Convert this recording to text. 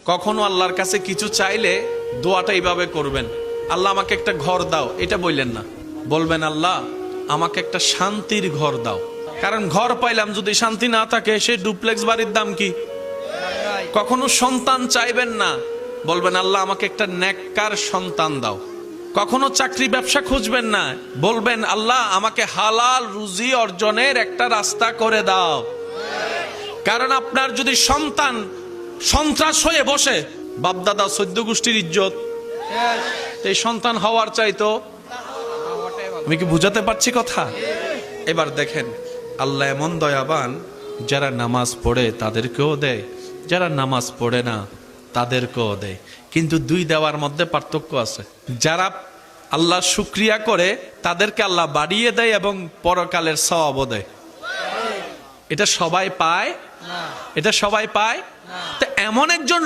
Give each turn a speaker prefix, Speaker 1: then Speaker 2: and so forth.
Speaker 1: কখনো আল্লাহর কাছে কিছু চাইলে দোয়াটা এইভাবে করবেন, আল্লাহ আমাকে একটা ঘর দাও, এটা বললেন না। বলবেন আল্লাহ আমাকে একটা শান্তির ঘর দাও। কারণ ঘর পাইলাম যদি শান্তি না থাকে, সে ডুপ্লেক্স বাড়ির দাম কি? কখনো সন্তান চাইবেন না, বলবেন আল্লাহ আমাকে একটা নেককার সন্তান দাও। কখনো চাকরি ব্যবসা খুঁজবেন না, বলবেন আল্লাহ আমাকে হালাল রুজি অর্জনের একটা রাস্তা করে দাও। কারণ আপনার যদি সন্তান সন্ত্রাস হয়ে বসে, বাপদাদা 14 গোষ্ঠীর ইজ্জত, এই সন্তান হওয়ার চাইতো। আমি কি বুঝাতে পারছি কথা? এবার দেখেন আল্লাহ এমন দয়াবান, যারা নামাজ পড়ে তাদেরকেও দেয়, যারা নামাজ পড়ে না তাদেরকেও দেয়। কিন্তু দুই দেওয়ার মধ্যে পার্থক্য আছে। যারা আল্লাহ শুকরিয়া করে তাদেরকে আল্লাহ বাড়িয়ে দেয় এবং পরকালের সওয়াবও দেয়। এটা সবাই পায়? এটা সবাই পায়? তো এমন একজন